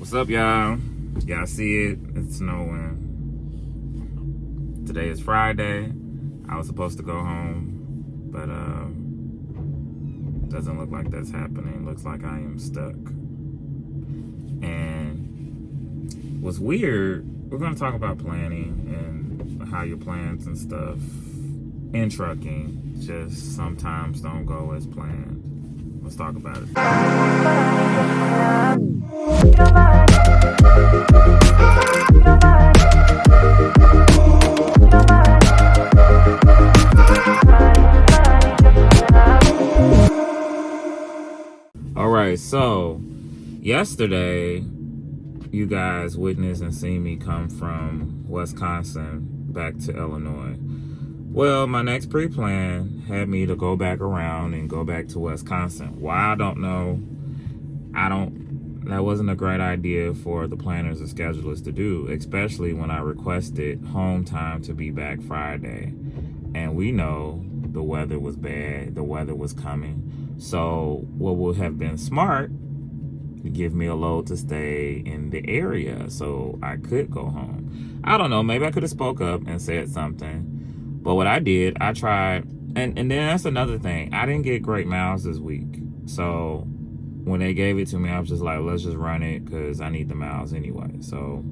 What's up, y'all? Y'all see it? It's snowing. Today is Friday. I was supposed to go home, but doesn't look like that's happening. Looks like I am stuck. And what's weird, we're going to talk about planning and how your plans and stuff in trucking just sometimes don't go as planned. Let's talk about it. All right, so yesterday you guys witnessed and seen me come from Wisconsin back to Illinois. Well, my next pre-plan had me to go back around and go back to Wisconsin. Why, I don't know. That wasn't a great idea for the planners and schedulers to do, especially when I requested home time to be back Friday. And we know the weather was bad, the weather was coming. So what would have been smart, give me a load to stay in the area so I could go home. I don't know, maybe I could have spoke up and said something. But what I did, I tried, and then that's another thing. I didn't get great miles this week. So when they gave it to me, I was just like, let's just run it because I need the miles anyway. So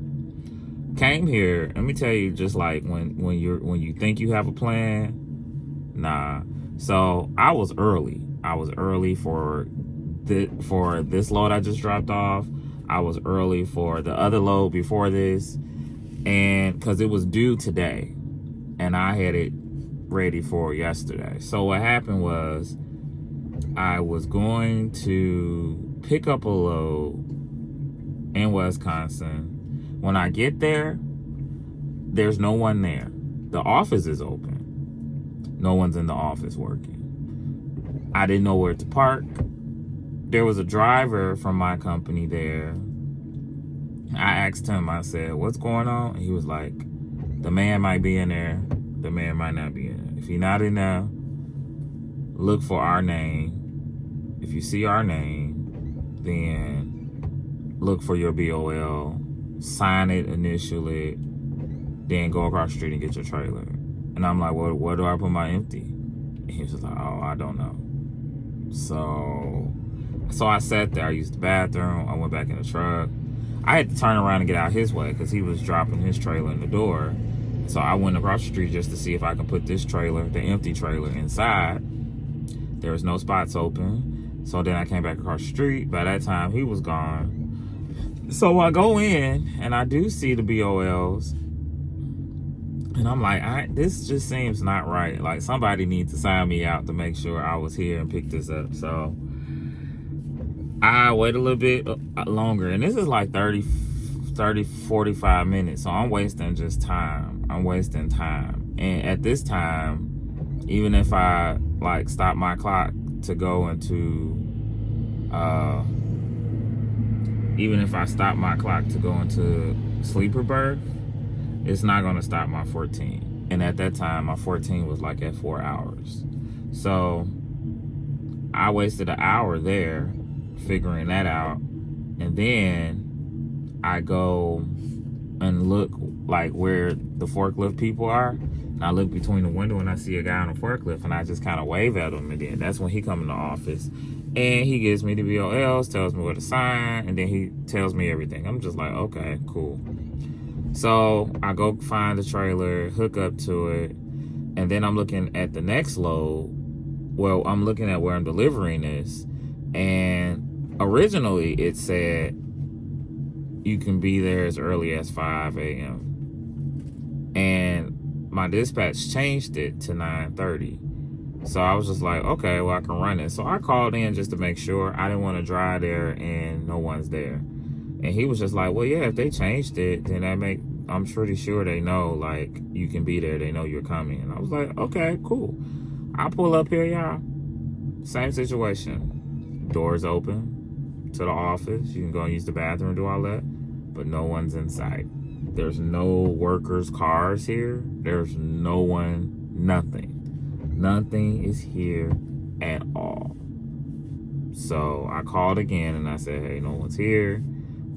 came here, let me tell you, just like when you think you have a plan, nah. So I was early. I was early for this load I just dropped off. I was early for the other load before this, and because it was due today. And I had it ready for yesterday. So what happened was I was going to pick up a load in Wisconsin. When I get there, there's no one there. The office is open. No one's in the office working. I didn't know where to park. There was a driver from my company there. I asked him, I said, what's going on? And he was like, the man might be in there. The man might not be in there. If he's not in there, look for our name. If you see our name, then look for your BOL. Sign it, initial it, then go across the street and get your trailer. And I'm like, well, where do I put my empty? And he was just like, oh, I don't know. So I sat there. I used the bathroom. I went back in the truck. I had to turn around and get out his way because he was dropping his trailer in the door. So I went across the street just to see if I could put this trailer, the empty trailer, inside. There was no spots open. So then I came back across the street. By that time, he was gone. So I go in, and I do see the BOLs. And I'm like, this just seems not right. Like, somebody needs to sign me out to make sure I was here and pick this up. So I wait a little bit longer. And this is like 45 minutes. So I'm wasting just time. I'm wasting time. And at this time, even if I like stop my clock to go into sleeper berth, it's not gonna stop my 14. And at that time, my 14 was like at 4 hours. So I wasted an hour there figuring that out. And then I go and look like where the forklift people are. And I look between the window and I see a guy on a forklift, and I just kind of wave at him. And then that's when he comes in the office and he gives me the BOLs, tells me where to sign, and then he tells me everything. I'm just like, okay, cool. So I go find the trailer, hook up to it, and then I'm looking at the next load. Well, I'm looking at where I'm delivering this, and originally it said you can be there as early as 5 a.m. And my dispatch changed it to 9:30. So I was just like, okay, well, I can run it. So I called in just to make sure. I didn't want to drive there and no one's there. And he was just like, well, yeah, if they changed it, then I'm pretty sure they know, like, you can be there. They know you're coming. And I was like, okay, cool. I pull up here, y'all. Same situation. Doors open to the office. You can go and use the bathroom, do all that. But no one's in sight. There's no workers' cars here. There's no one, nothing. Nothing is here at all. So I called again and I said, hey, no one's here.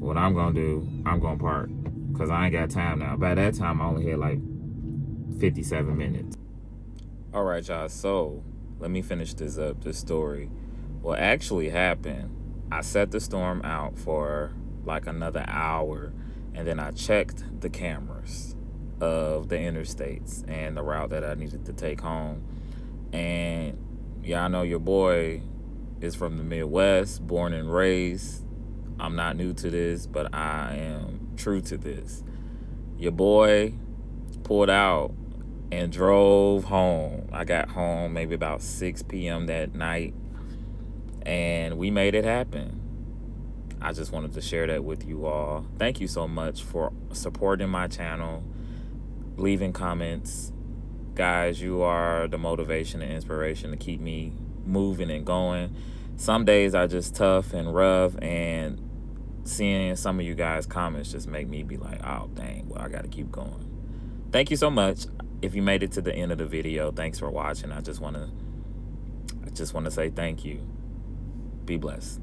what I'm gonna do, I'm gonna park, because I ain't got time now. By that time, I only had like 57 minutes. All right, y'all, so let me finish this story. What actually happened, I set the storm out for like another hour, and then I checked the cameras of the interstates and the route that I needed to take home. And y'all know your boy is from the Midwest, born and raised. I'm not new to this, but I am true to this. Your boy pulled out and drove home. I got home maybe about 6 p.m. that night, and we made it happen. I just wanted to share that with you all. Thank you so much for supporting my channel, leaving comments. Guys, you are the motivation and inspiration to keep me moving and going. Some days are just tough and rough, and seeing some of you guys' comments just make me be like, oh, dang, well, I got to keep going. Thank you so much. If you made it to the end of the video, thanks for watching. I just want to say thank you. Be blessed.